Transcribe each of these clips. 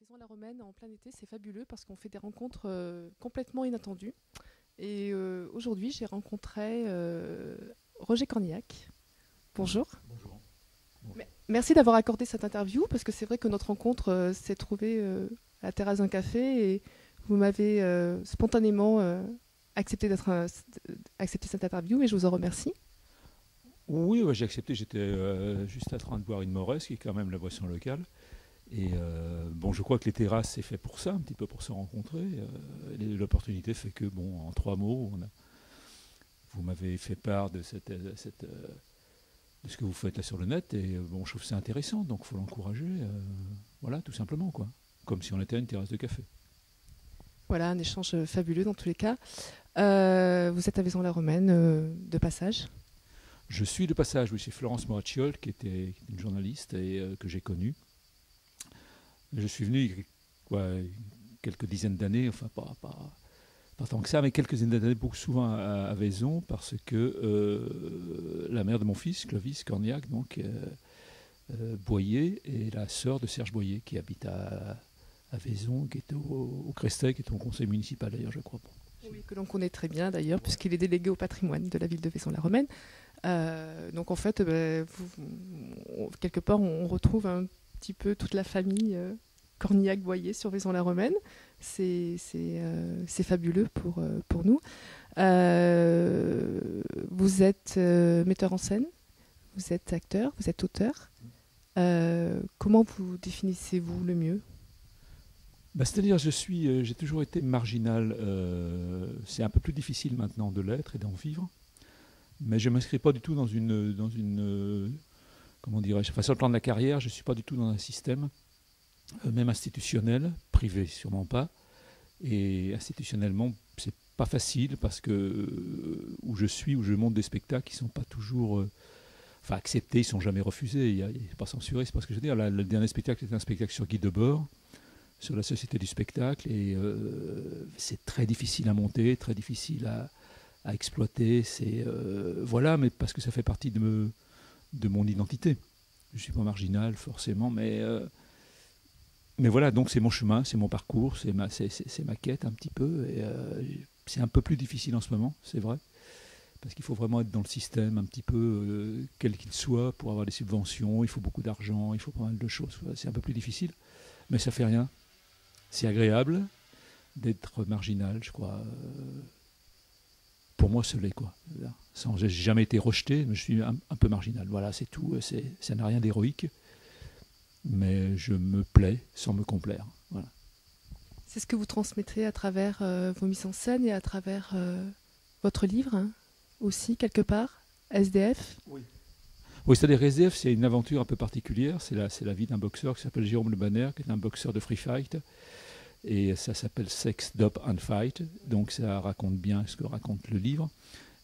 Vaison-la-Romaine en plein été, c'est fabuleux parce qu'on fait des rencontres complètement inattendues. Et aujourd'hui, j'ai rencontré Roger Cornillac. Bonjour. Bonjour. Bonjour. Merci d'avoir accordé cette interview parce que c'est vrai que notre rencontre s'est trouvée à la terrasse d'un café et vous m'avez spontanément accepté cette interview et je vous en remercie. Oui, ouais, j'ai accepté. J'étais juste en train de boire une Moresse, qui est quand même la boisson locale. Et bon, je crois que les terrasses, c'est fait pour ça, un petit peu pour se rencontrer. L'opportunité fait que, bon, en 3 mots, vous m'avez fait part de de ce que vous faites là sur le net. Et bon, je trouve ça intéressant, donc il faut l'encourager. Voilà, tout simplement, quoi. Comme si on était à une terrasse de café. Voilà, un échange fabuleux dans tous les cas. Vous êtes à Vaison-la-Romaine de passage. Je suis de passage, oui, chez Florence Moracciol, qui était une journaliste et que j'ai connue. Je suis venu il y a quoi, quelques dizaines d'années, enfin pas tant que ça, mais quelques dizaines d'années, beaucoup souvent à Vaison, parce que la mère de mon fils, Clovis Cornillac, donc Boyer, est la sœur de Serge Boyer, qui habite à Vaison, qui est au Crestet, qui est au conseil municipal d'ailleurs, je crois. Oui, que l'on connaît très bien d'ailleurs, puisqu'il est délégué au patrimoine de la ville de Vaison-la-Romaine. Donc en fait, quelque part, on retrouve un petit peu toute la famille Cornillac-Boyer sur Vaison-la-Romaine. C'est fabuleux pour nous. Vous êtes metteur en scène, vous êtes acteur, vous êtes auteur. Comment vous définissez-vous le mieux? Bah, c'est-à-dire, j'ai toujours été marginal. C'est un peu plus difficile maintenant de l'être et d'en vivre. Mais je ne m'inscris pas du tout comment dirais-je, enfin, sur le plan de la carrière, je ne suis pas du tout dans un système, même institutionnel, privé sûrement pas. Et institutionnellement, c'est pas facile parce que où je monte des spectacles qui ne sont pas toujours enfin, acceptés, ils ne sont jamais refusés. Il n'est pas censuré, c'est pas ce que je veux dire. Là, le dernier spectacle était un spectacle sur Guy Debord, sur la société du spectacle. Et c'est très difficile à monter, très difficile à exploiter. Voilà, mais parce que ça fait partie de mon identité. Je ne suis pas marginal forcément, mais voilà, donc c'est mon chemin, c'est mon parcours, c'est ma quête un petit peu. Et c'est un peu plus difficile en ce moment, c'est vrai, parce qu'il faut vraiment être dans le système un petit peu, quel qu'il soit, pour avoir des subventions. Il faut beaucoup d'argent, il faut pas mal de choses. C'est un peu plus difficile, mais ça fait rien. C'est agréable d'être marginal, je crois. Pour moi, ce l'est, quoi. J'ai jamais été rejeté, mais je suis un peu marginal. Voilà, c'est tout. Ça n'a rien d'héroïque, mais je me plais sans me complaire. Voilà. C'est ce que vous transmettrez à travers vos mises en scène et à travers votre livre, hein, aussi, quelque part, SDF. Oui. Oui, c'est-à-dire SDF, c'est une aventure un peu particulière. C'est la vie d'un boxeur qui s'appelle Jérôme Le Banner, qui est un boxeur de free fight. Et ça s'appelle Sex, Dope and Fight. Donc ça raconte bien ce que raconte le livre.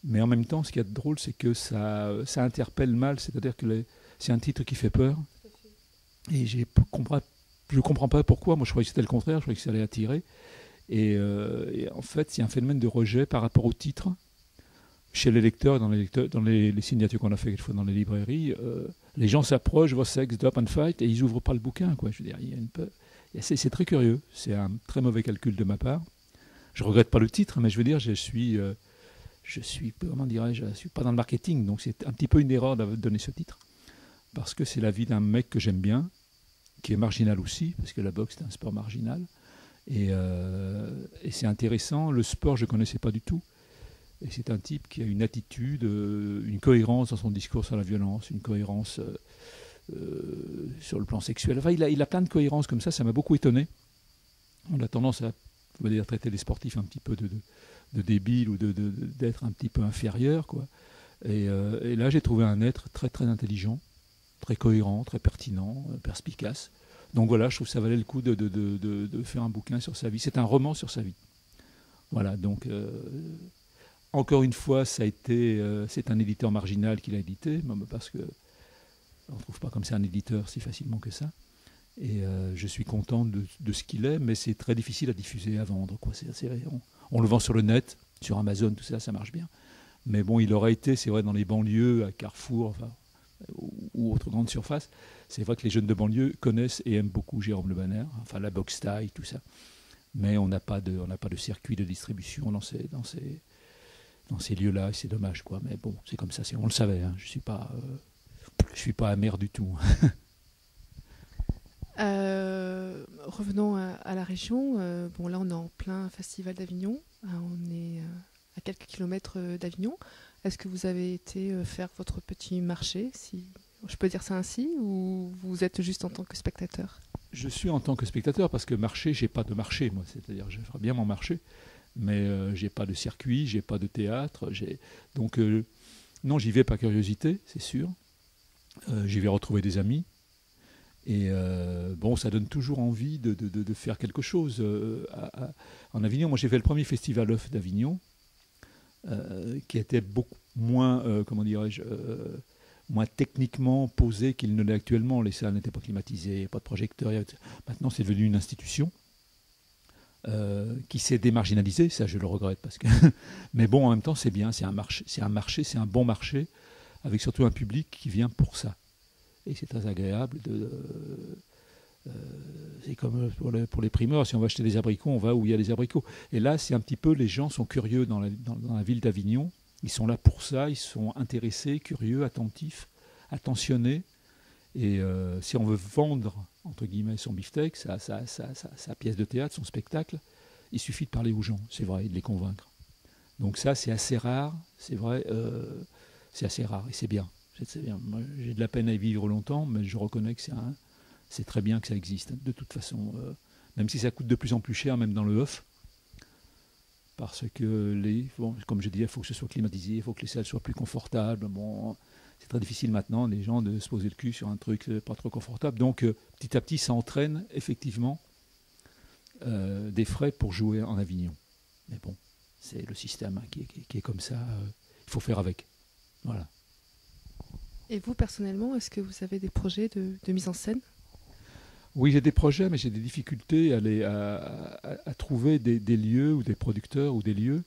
Mais en même temps, ce qui est drôle, c'est que ça interpelle mal. C'est-à-dire que c'est un titre qui fait peur. Et je comprends pas pourquoi. Moi, je croyais que c'était le contraire. Je croyais que ça allait attirer. Et en fait, il y a un phénomène de rejet par rapport au titre. Chez les lecteurs, dans les signatures qu'on a fait quelquefois dans les librairies, les gens s'approchent, voient Sex, Dope and Fight, et ils n'ouvrent pas le bouquin, quoi. Je veux dire, il y a c'est très curieux. C'est un très mauvais calcul de ma part. Je regrette pas le titre, mais je veux dire, comment dirais-je, je suis pas dans le marketing, donc c'est un petit peu une erreur de donner ce titre, parce que c'est la vie d'un mec que j'aime bien, qui est marginal aussi, parce que la boxe c'est un sport marginal, et c'est intéressant. Le sport, je connaissais pas du tout, et c'est un type qui a une attitude, une cohérence dans son discours sur la violence, une cohérence sur le plan sexuel. Enfin, il a plein de cohérences comme ça m'a beaucoup étonné. On a tendance à dire, traiter les sportifs un petit peu de débiles ou d'être un petit peu inférieurs, quoi. Et là, j'ai trouvé un être très très intelligent, très cohérent, très pertinent, perspicace. Donc voilà, je trouve que ça valait le coup de faire un bouquin sur sa vie. C'est un roman sur sa vie. Voilà, donc encore une fois, c'est un éditeur marginal qui l'a édité, parce que on ne trouve pas comme ça un éditeur si facilement que ça. Et je suis content de ce qu'il est, mais c'est très difficile à diffuser, à vendre, quoi. On le vend sur le net, sur Amazon, tout ça, ça marche bien. Mais bon, il aurait été, c'est vrai, dans les banlieues, à Carrefour, enfin, ou autres grandes surfaces, c'est vrai que les jeunes de banlieue connaissent et aiment beaucoup Jérôme Le Banner, enfin la boxe taille, tout ça. Mais on n'a pas de circuit de distribution dans ces lieux-là, et c'est dommage, quoi. Mais bon, c'est comme ça, on le savait, hein. Je suis pas amer du tout. Revenons à la région. Bon, là, on est en plein festival d'Avignon. On est à quelques kilomètres d'Avignon. Est-ce que vous avez été faire votre petit marché, si je peux dire ça ainsi, ou vous êtes juste en tant que spectateur? Je suis en tant que spectateur parce que marché, j'ai pas de marché, moi. C'est-à-dire, je ferais bien mon marché, mais j'ai pas de circuit, j'ai pas de théâtre. Donc, non, j'y vais par curiosité, c'est sûr. J'y vais retrouver des amis. Et bon, ça donne toujours envie de faire quelque chose. En Avignon, moi j'ai fait le premier festival œuf d'Avignon, qui était beaucoup moins, comment dirais-je, moins techniquement posé qu'il ne l'est actuellement. Les salles n'étaient pas climatisées, pas de projecteurs. Maintenant, c'est devenu une institution qui s'est démarginalisée. Ça, je le regrette parce que. Mais bon, en même temps, c'est bien. C'est un marché, c'est un bon marché, avec surtout un public qui vient pour ça. Et c'est très agréable. C'est comme pour les primeurs, si on va acheter des abricots, on va où il y a des abricots. Et là, c'est un petit peu, les gens sont curieux dans la ville d'Avignon. Ils sont là pour ça, ils sont intéressés, curieux, attentifs, attentionnés. Et si on veut vendre, entre guillemets, son beefsteak, sa pièce de théâtre, son spectacle, il suffit de parler aux gens, c'est vrai, et de les convaincre. Donc ça, c'est assez rare, c'est vrai, c'est assez rare, et c'est bien. C'est bien. Moi, j'ai de la peine à y vivre longtemps, mais je reconnais que c'est très bien que ça existe. De toute façon, même si ça coûte de plus en plus cher, même dans le œuf, parce que, comme je disais, il faut que ce soit climatisé, il faut que les salles soient plus confortables. Bon, c'est très difficile maintenant, les gens, de se poser le cul sur un truc pas trop confortable. Donc, petit à petit, ça entraîne effectivement des frais pour jouer en Avignon. Mais bon, c'est le système qui est comme ça. Il faut faire avec. Voilà. Et vous, personnellement, est-ce que vous avez des projets de mise en scène? Oui, j'ai des projets, mais j'ai des difficultés à trouver des lieux ou des producteurs ou des lieux.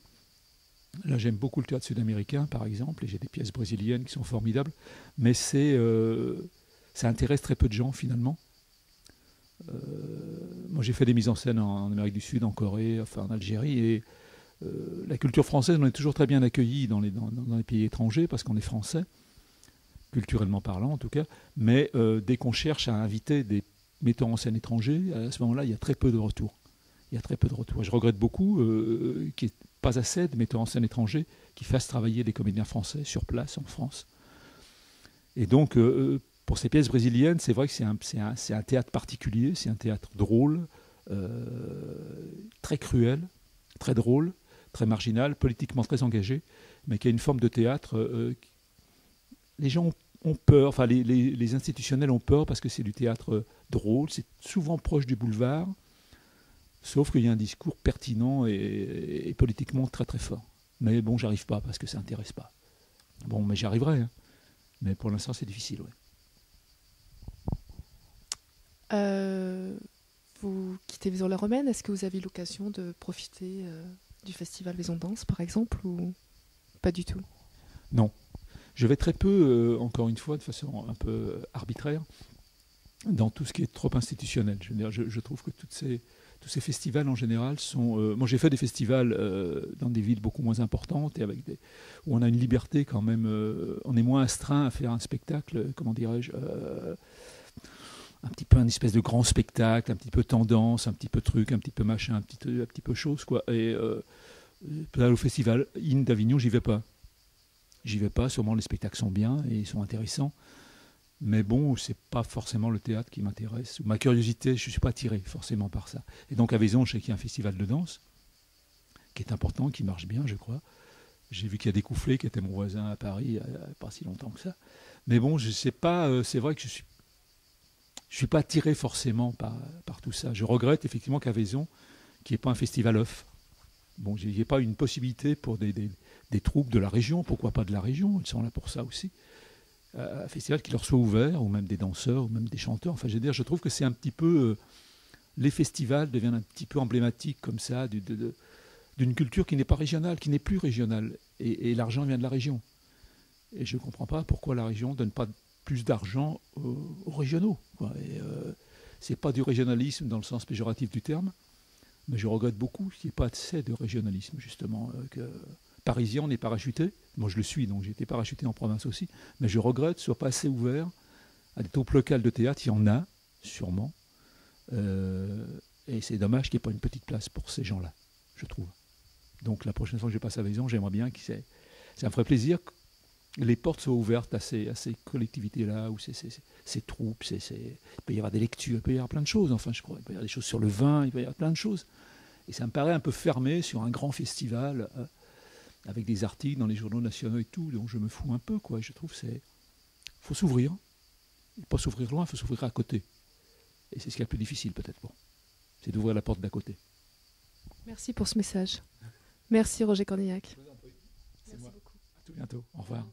Là, j'aime beaucoup le théâtre sud-américain, par exemple, et j'ai des pièces brésiliennes qui sont formidables, mais ça intéresse très peu de gens, finalement. Moi, j'ai fait des mises en scène en Amérique du Sud, en Corée, enfin en Algérie, et la culture française, on est toujours très bien accueillis dans les pays étrangers, parce qu'on est français, culturellement parlant en tout cas, mais dès qu'on cherche à inviter des metteurs en scène étrangers, à ce moment-là, il y a très peu de retours. Il y a très peu de retours. Et je regrette beaucoup qu'il n'y ait pas assez de metteurs en scène étrangers qui fassent travailler des comédiens français sur place, en France. Et donc, pour ces pièces brésiliennes, c'est vrai que c'est un théâtre particulier, c'est un théâtre drôle, très cruel, très drôle, très marginal, politiquement très engagé, mais qui a une forme de théâtre. Les gens ont peur, enfin les institutionnels ont peur parce que c'est du théâtre drôle, c'est souvent proche du boulevard, sauf qu'il y a un discours pertinent et politiquement très très fort. Mais bon, j'arrive pas parce que ça intéresse pas. Bon, mais j'y arriverai, hein. Mais pour l'instant, c'est difficile, ouais. Vous quittez Vaison-la-Romaine, est-ce que vous avez eu l'occasion de profiter du festival Maison Danse, par exemple, ou pas du tout? Non. Je vais très peu, encore une fois, de façon un peu arbitraire, dans tout ce qui est trop institutionnel. Je veux dire, je trouve que tous ces festivals en général sont. Moi, j'ai fait des festivals dans des villes beaucoup moins importantes et où on a une liberté quand même. On est moins astreint à faire un spectacle, comment dirais-je, un petit peu un espèce de grand spectacle, un petit peu tendance, un petit peu truc, un petit peu machin, un petit peu chose, quoi. Et là, au festival IN d'Avignon, j'y vais pas. J'y vais pas, sûrement les spectacles sont bien et ils sont intéressants. Mais bon, c'est pas forcément le théâtre qui m'intéresse. Ma curiosité, je ne suis pas attiré forcément par ça. Et donc à Vaison, je sais qu'il y a un festival de danse qui est important, qui marche bien, je crois. J'ai vu qu'il y a des Découfflé, qui était mon voisin à Paris, il n'y a pas si longtemps que ça. Mais bon, je sais pas, c'est vrai que je suis pas attiré forcément par tout ça. Je regrette effectivement qu'à Vaison, qu'il n'y ait pas un festival off. Bon, il n'y ait pas une possibilité pour des troupes de la région, pourquoi pas de la région, ils sont là pour ça aussi. Un festival qui leur soit ouvert, ou même des danseurs, ou même des chanteurs. Enfin, je veux dire, je trouve que c'est un petit peu... les festivals deviennent un petit peu emblématiques comme ça, d'une culture qui n'est pas régionale, qui n'est plus régionale. Et l'argent vient de la région. Et je ne comprends pas pourquoi la région ne donne pas plus d'argent aux régionaux, quoi. Et c'est pas du régionalisme dans le sens péjoratif du terme, mais je regrette beaucoup qu'il n'y ait pas assez de régionalisme, justement. Que Parisien, on est parachuté. Moi, je le suis, donc j'ai été parachuté en province aussi. Mais je regrette que ce soit pas assez ouvert à des troupes locales de théâtre. Il y en a, sûrement. Et c'est dommage qu'il n'y ait pas une petite place pour ces gens-là, je trouve. Donc la prochaine fois que je passe à Vaison, j'aimerais bien ça me ferait plaisir que les portes soient ouvertes à ces collectivités-là, ou ces troupes. Il peut y avoir des lectures, il peut y avoir plein de choses, enfin je crois. Il peut y avoir des choses sur le vin, il peut y avoir plein de choses. Et ça me paraît un peu fermé sur un grand festival avec des articles dans les journaux nationaux et tout, dont je me fous un peu, quoi. Je trouve qu'il faut s'ouvrir. Il ne faut pas s'ouvrir loin, il faut s'ouvrir à côté. Et c'est ce qui est le plus difficile peut-être, bon. C'est d'ouvrir la porte d'à côté. Merci pour ce message. Merci Roger Cornillac. Je vous en prie. Merci beaucoup. À tout bientôt. Au revoir.